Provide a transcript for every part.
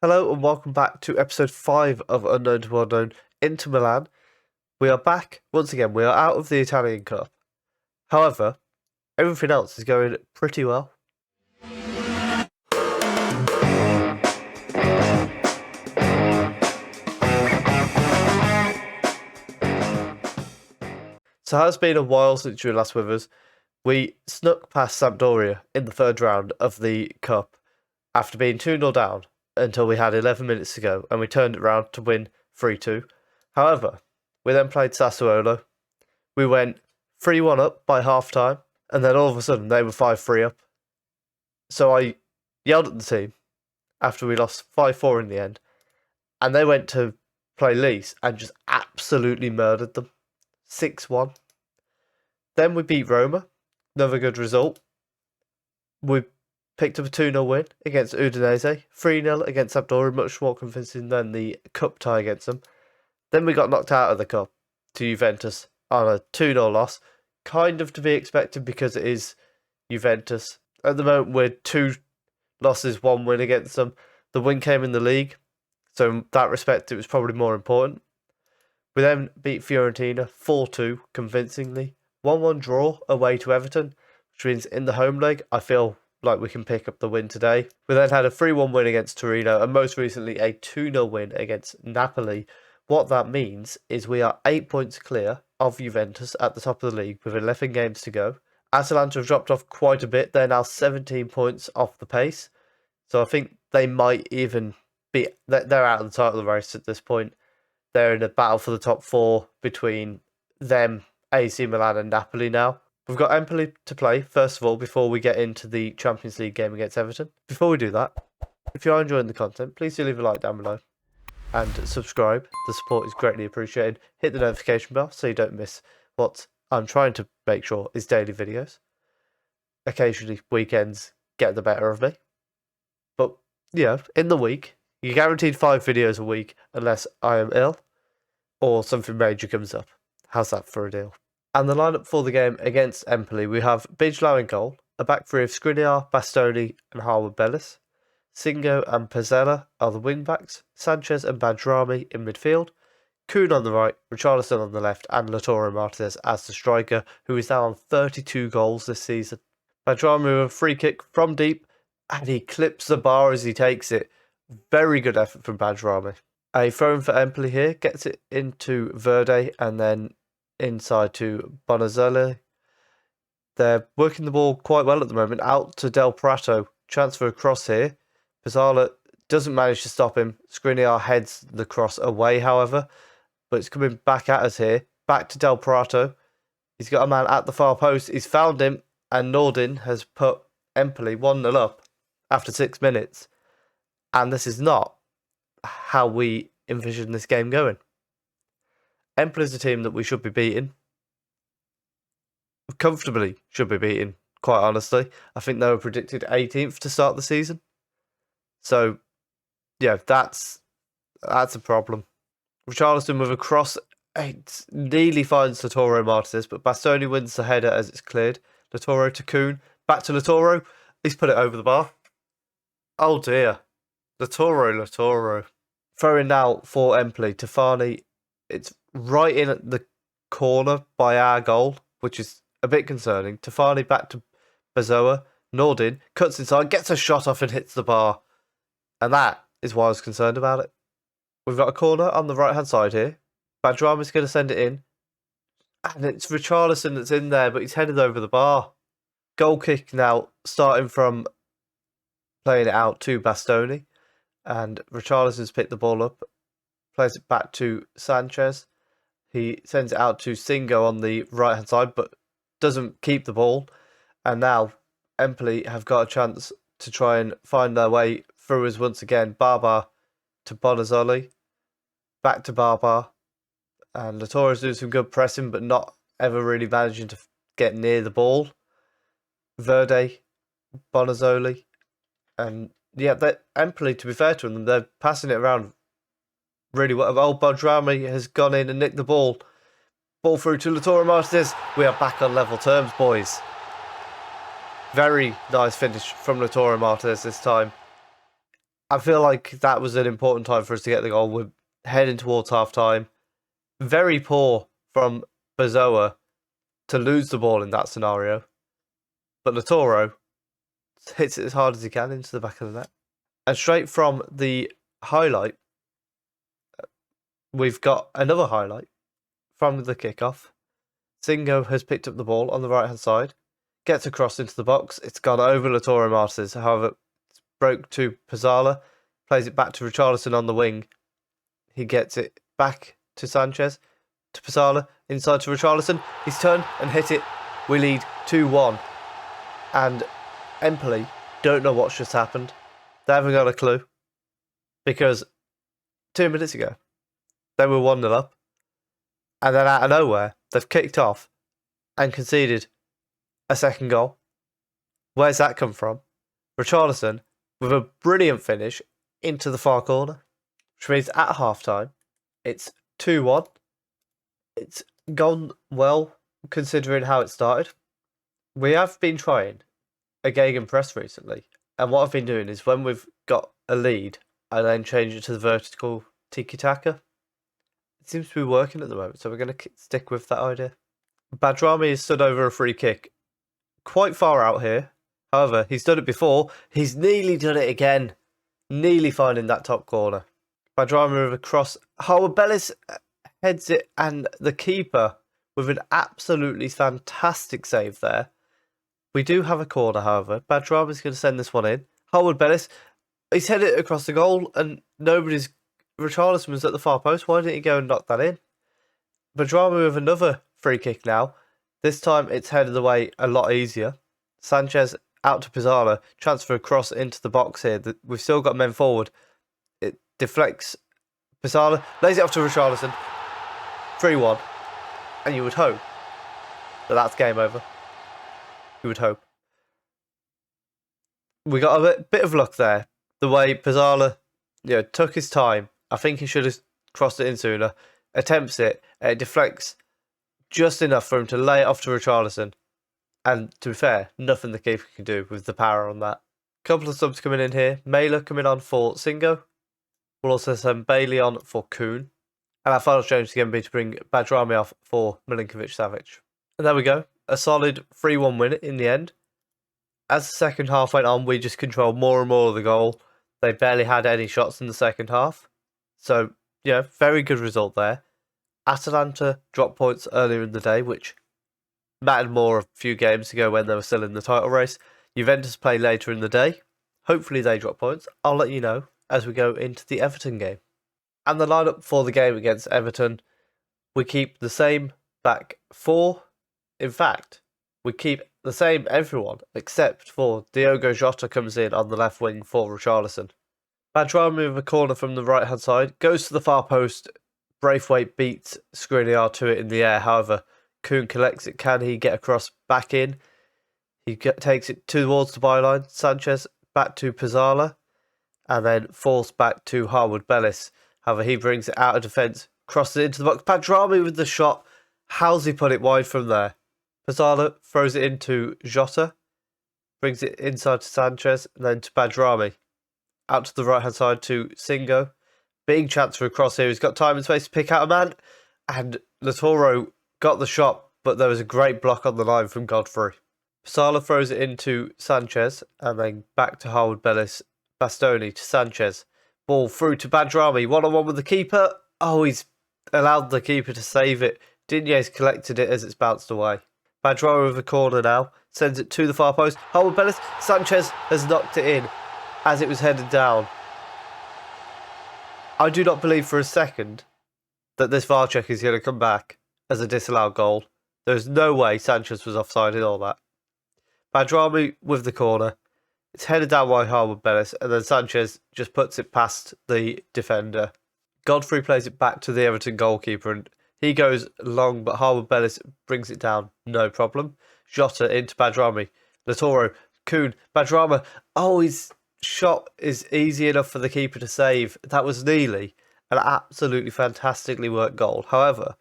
Hello and welcome back to episode 5 of Unknown to Unknown into Milan. We are back once again. We are out of the Italian Cup. However, everything else is going pretty well. So it has been a while since you were last with us. We snuck past Sampdoria in the third round of the Cup after being 2-0 down until we had 11 minutes to go, and we turned it around to win 3-2. However, we then played Sassuolo. We went 3-1 up by half-time, and then all of a sudden they were 5-3 up. So I yelled at the team after we lost 5-4 in the end, and they went to play Leeds and just absolutely murdered them. 6-1. Then we beat Roma, another good result. We picked up a 2-0 win against Udinese, 3-0 against Sampdoria, much more convincing than the cup tie against them. Then we got knocked out of the cup to Juventus on a 2-0 loss, kind of to be expected because it is Juventus. At the moment, we're 2 losses, 1 win against them. The win came in the league, so in that respect, it was probably more important. We then beat Fiorentina 4-2 convincingly. 1-1 draw away to Everton, which means in the home leg, I feel like we can pick up the win today. We then had a 3-1 win against Torino, and most recently a 2-0 win against Napoli. What that means is we are 8 points clear of Juventus at the top of the league with 11 games to go. Atalanta have dropped off quite a bit. They're now 17 points off the pace. So I think they might even be... They're out of the title race at this point. They're in a battle for the top 4 between them, AC Milan and Napoli now. We've got Empoli to play, first of all, before we get into the Champions League game against Everton. Before we do that, if you are enjoying the content, please do leave a like down below and subscribe. The support is greatly appreciated. Hit the notification bell so you don't miss what I'm trying to make sure is daily videos. Occasionally, weekends get the better of me. But, in the week, you're guaranteed 5 videos a week unless I am ill or something major comes up. How's that for a deal? And the lineup for the game against Empoli, we have Bijlow in goal, a back three of Skriniar, Bastoni and Harwood-Bellis. Singo and Pezzella are the wing-backs, Sanchez and Badrami in midfield, Kuhn on the right, Richarlison on the left, and Lautaro Martinez as the striker, who is now on 32 goals this season. Badrami with a free kick from deep, and he clips the bar as he takes it. Very good effort from Badrami. A throw-in for Empoli here, gets it into Verde, and then inside to Bonazzoli. They're working the ball quite well at the moment. Out to Del Prato. Transfer across here. Pizzala doesn't manage to stop him. Skriniar heads the cross away, however. But it's coming back at us here. Back to Del Prato. He's got a man at the far post. He's found him. And Nordin has put Empoli 1-0 up after 6 minutes. And this is not how we envision this game going. Empoli is a team that we should be beating. Comfortably should be beating, quite honestly. I think they were predicted 18th to start the season. So, that's a problem. Richarlison with a cross, it nearly finds Lautaro Martinez, but Bastoni wins the header as it's cleared. Lautaro to Kuhn, back to Lautaro. He's put it over the bar. Oh dear. Lautaro. Throwing now for Empoli. Tafani, it's right in at the corner by our goal, which is a bit concerning. Tafani back to Bazoa. Nordin cuts inside, gets a shot off and hits the bar. And that is why I was concerned about it. We've got a corner on the right-hand side here. Badrami's going to send it in. And it's Richarlison that's in there, but he's headed over the bar. Goal kick now, starting from playing it out to Bastoni. And Richarlison's picked the ball up. Plays it back to Sanchez. He sends it out to Singo on the right-hand side, but doesn't keep the ball. And now Empoli have got a chance to try and find their way through us once again. Barba to Bonazzoli. Back to Barba. And Lautoro's doing some good pressing, but not ever really managing to get near the ball. Verde, Bonazzoli. And Empoli, to be fair to them, they're passing it around really well. Old Badrami has gone in and nicked the ball. Ball through to Lautaro Martinez. We are back on level terms, boys. Very nice finish from Lautaro Martinez this time. I feel like that was an important time for us to get the goal. We're heading towards half-time. Very poor from Bazoa to lose the ball in that scenario. But Latoro hits it as hard as he can into the back of the net. And straight from the highlight, we've got another highlight from the kickoff. Singo has picked up the ball on the right-hand side, gets across into the box. It's gone over Latoro Martinez. However, it's broke to Pizzala, plays it back to Richarlison on the wing. He gets it back to Sanchez, to Pizzala, inside to Richarlison. He's turned and hit it. We lead 2-1. And Empoli don't know what's just happened. They haven't got a clue. Because 2 minutes ago, they were 1-0 up. And then out of nowhere, they've kicked off and conceded a second goal. Where's that come from? Richarlison with a brilliant finish into the far corner. Which means at half-time, it's 2-1. It's gone well, considering how it started. We have been trying a gegenpress recently. And what I've been doing is when we've got a lead, I then change it to the vertical tiki-taka. It seems to be working at the moment, so we're going to stick with that idea. Badrami has stood over a free kick quite far out here. However, he's done it before. He's nearly done it again. Nearly finding that top corner. Badrami with a cross. Howard Bellis heads it, and the keeper with an absolutely fantastic save there. We do have a corner, however. Badrami's going to send this one in. Howard Bellis, he's headed it across the goal, and nobody's... Richarlison was at the far post. Why didn't he go and knock that in? Badrami with another free kick now. This time it's headed away a lot easier. Sanchez out to Pizzala. Transfer across into the box here. We've still got men forward. It deflects. Pizzala lays it off to Richarlison. 3-1. And you would hope that that's game over. You would hope. We got a bit of luck there. The way Pizzala took his time. I think he should have crossed it in sooner. Attempts it. It deflects just enough for him to lay it off to Richarlison. And to be fair, nothing the keeper can do with the power on that. Couple of subs coming in here. Mailer coming on for Singo. We'll also send Bailey on for Kuhn. And our final change is going to be to bring Badrami off for Milinkovic-Savic. And there we go. A solid 3-1 win in the end. As the second half went on, we just controlled more and more of the goal. They barely had any shots in the second half. So, very good result there. Atalanta dropped points earlier in the day, which mattered more a few games ago when they were still in the title race. Juventus play later in the day. Hopefully they drop points. I'll let you know as we go into the Everton game. And the lineup for the game against Everton, we keep the same back four. In fact, we keep the same everyone except for Diogo Jota comes in on the left wing for Richarlison. Badrami with a corner from the right hand side goes to the far post. Braithwaite beats Skriniar to it in the air. However, Kuhn collects it. Can he get across back in? He takes it towards the byline. Sanchez back to Pizzala and then falls back to Harwood Bellis. However, he brings it out of defence, crosses it into the box. Badrami with the shot. How's he put it wide from there? Pizzala throws it into Jota, brings it inside to Sanchez, and then to Badrami. Out to the right-hand side to Singo. Big chance for a cross here. He's got time and space to pick out a man. And Latoro got the shot, but there was a great block on the line from Godfrey. Pizzala throws it into Sanchez, and then back to Howard Bellis. Bastoni to Sanchez. Ball through to Badrami. One-on-one with the keeper. Oh, he's allowed the keeper to save it. Digne's collected it as it's bounced away. Badrami with a corner now. Sends it to the far post. Howard Bellis. Sanchez has knocked it in as it was headed down. I do not believe for a second that this VAR check is going to come back as a disallowed goal. There's no way Sanchez was offside in all that. Badrami with the corner. It's headed down by Howard Bellis, and then Sanchez just puts it past the defender. Godfrey plays it back to the Everton goalkeeper, and he goes long, but Howard Bellis brings it down, no problem. Jota into Badrami. Latoro, Kuhn, Badrama. Oh, his shot is easy enough for the keeper to save. That was nearly an absolutely fantastically worked goal. However,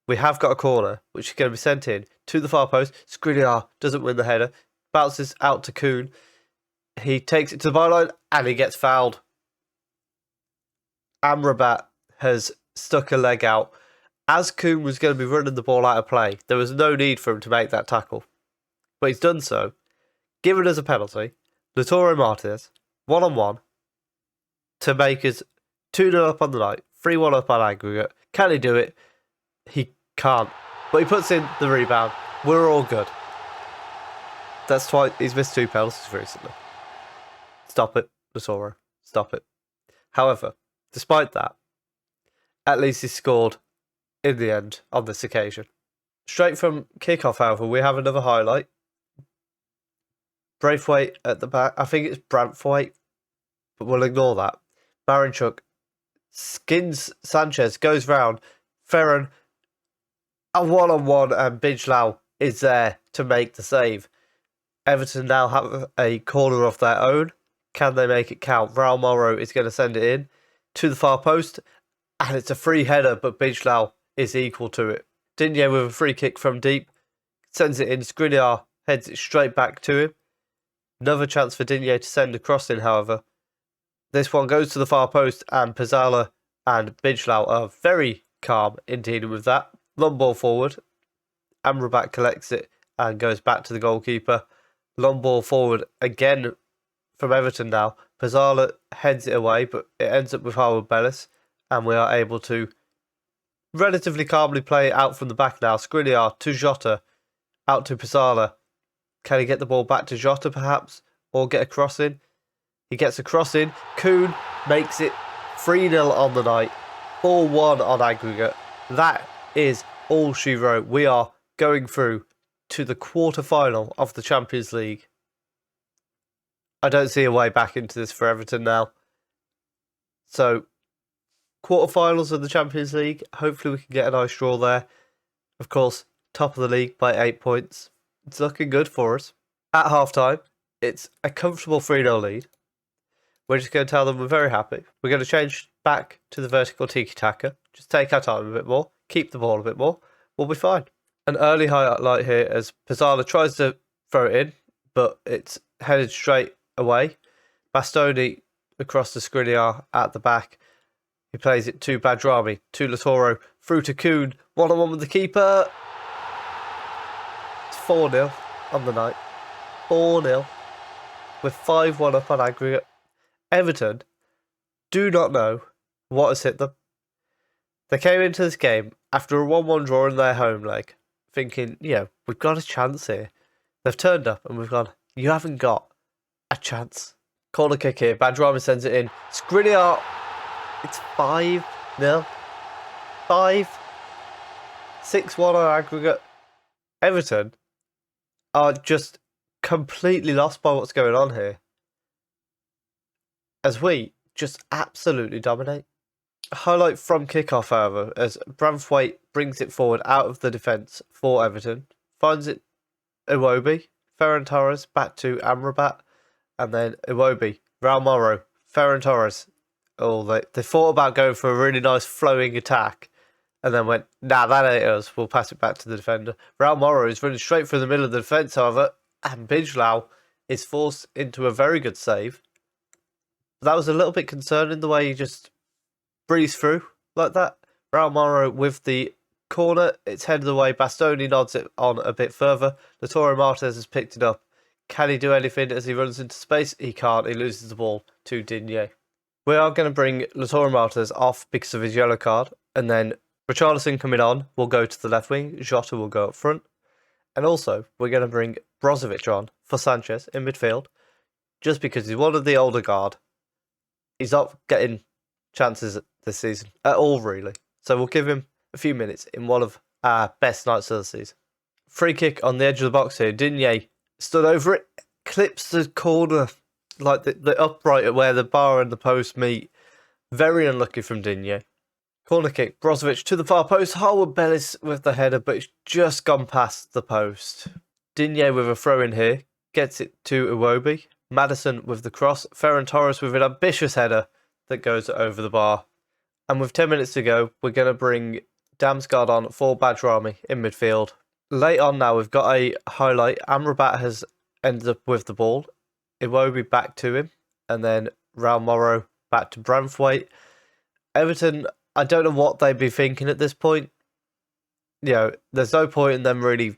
we have got a corner, which is going to be sent in to the far post. Skriniar doesn't win the header. Bounces out to Kuhn. He takes it to the byline, and he gets fouled. Amrabat has stuck a leg out. As Kuhn was going to be running the ball out of play, there was no need for him to make that tackle. But he's done so, given us a penalty. Lautaro Martinez, 1-on-1, to make us 2-0 up on the night, 3-1 up on aggregate. Can he do it? He can't. But he puts in the rebound. We're all good. That's twice. He's missed 2 penalties recently. Stop it, Lautaro. Stop it. However, despite that, at least he scored in the end on this occasion. Straight from kickoff, however, we have another highlight. Braithwaite at the back. I think it's Braithwaite, but we'll ignore that. Marinchuk skins Sanchez, goes round. Ferran, a 1-on-1, and Bijlau is there to make the save. Everton now have a corner of their own. Can they make it count? Raul Morrow is going to send it in to the far post, and it's a free header, but Bijlau is equal to it. Digne with a free kick from deep, sends it in. Skriniar heads it straight back to him. Another chance for Digne to send a cross in, however. This one goes to the far post, and Pizzala and Bijlau are very calm in dealing with that. Long ball forward. Amrabat collects it and goes back to the goalkeeper. Long ball forward again from Everton now. Pizzala heads it away, but it ends up with Howard Bellis, and we are able to relatively calmly play it out from the back now. Skriniar to Jota, out to Pizzala. Can he get the ball back to Jota, perhaps? Or get a cross in? He gets a cross in. Kuhn makes it 3-0 on the night. 4-1 on aggregate. That is all she wrote. We are going through to the quarter-final of the Champions League. I don't see a way back into this for Everton now. So, quarter-finals of the Champions League. Hopefully we can get a nice draw there. Of course, top of the league by 8 points. It's looking good for us. At half-time, it's a comfortable 3-0 lead. We're just going to tell them we're very happy. We're going to change back to the vertical tiki-taka. Just take our time a bit more. Keep the ball a bit more. We'll be fine. An early highlight here as Pizzala tries to throw it in, but it's headed straight away. Bastoni across the Skriniar at the back. He plays it to Badrami, to Lautaro, through to Kuhn. 1-on-1 with the keeper. It's 4-0 on the night. 4-0. With 5-1 up on aggregate. Everton do not know what has hit them. They came into this game after a 1-1 draw in their home leg, thinking, we've got a chance here. They've turned up and we've gone, you haven't got a chance. Corner kick here. Badrami sends it in. Skriniar. It's 5-0. 6-1 on aggregate. Everton are just completely lost by what's going on here, as we just absolutely dominate. A highlight from kickoff, however, as Braithwaite brings it forward out of the defence for Everton, finds it Iwobi, Ferran Torres back to Amrabat, and then Iwobi, Raul Morrow, Ferran Torres. Oh, they thought about going for a really nice flowing attack, and then went, nah, that ain't us. We'll pass it back to the defender. Raul Morrow is running straight through the middle of the defence, however, and Bijlau is forced into a very good save. That was a little bit concerning, the way he just breezed through like that. Raul Morrow with the corner. It's headed away. Bastoni nods it on a bit further. Lautaro Martinez has picked it up. Can he do anything as he runs into space? He can't. He loses the ball to Digne. We are going to bring Lautaro Martinez off because of his yellow card. And then Richarlison coming on will go to the left wing. Jota will go up front. And also, we're going to bring Brozovic on for Sanchez in midfield. Just because he's one of the older guard. He's not getting chances this season at all, really. So we'll give him a few minutes in one of our best nights of the season. Free kick on the edge of the box here. Digne stood over it, clips the corner, like the upright at where the bar and the post meet. Very unlucky from Digne. Corner kick, Brozovic to the far post. Howard Bellis with the header, but it's just gone past the post. Digne with a throw in here, gets it to Iwobi. Maddison with the cross. Ferran Torres with an ambitious header that goes over the bar. And with 10 minutes to go, we're going to bring Damsgaard on for Badrami in midfield. Late on now, we've got a highlight. Amrabat has ended up with the ball. Iwobi back to him. And then Raul Morrow back to Braithwaite. Everton, I don't know what they'd be thinking at this point. You know, there's no point in them really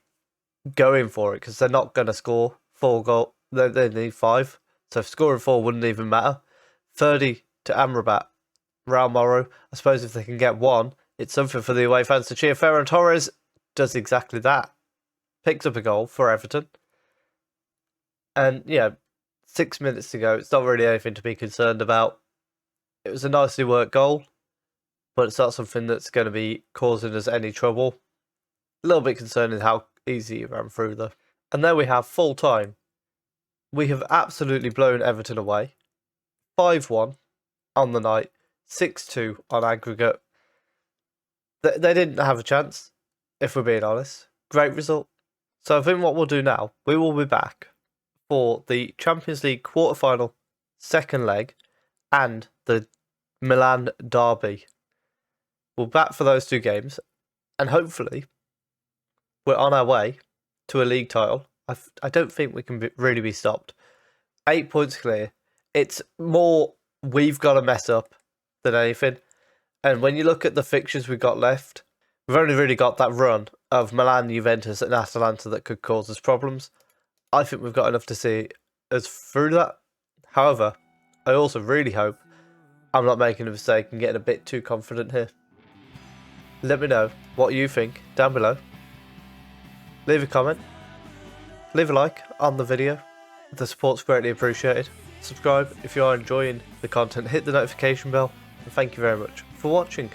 going for it because they're not going to score 4 goals. They need 5. So scoring 4 wouldn't even matter. 30 to Amrabat, Real Morrow. I suppose if they can get 1, it's something for the away fans to cheer. Ferran Torres does exactly that. Picks up a goal for Everton. And, 6 minutes to go. It's not really anything to be concerned about. It was a nicely worked goal, but it's not something that's going to be causing us any trouble. A little bit concerning how easy it ran through, though. And then we have full time. We have absolutely blown Everton away. 5-1 on the night, 6-2 on aggregate. They didn't have a chance, if we're being honest. Great result. So I think what we'll do now, we will be back for the Champions League quarter-final, second leg, and the Milan derby. We'll back for those 2 games, and hopefully we're on our way to a league title. I don't think we can really be stopped. 8 points clear. It's more we've got to mess up than anything. And when you look at the fixtures we've got left, we've only really got that run of Milan, Juventus and Atalanta that could cause us problems. I think we've got enough to see us through that. However, I also really hope I'm not making a mistake and getting a bit too confident here. Let me know what you think down below. Leave a comment. Leave a like on the video. The support's greatly appreciated. Subscribe if you are enjoying the content. Hit the notification bell. And thank you very much for watching.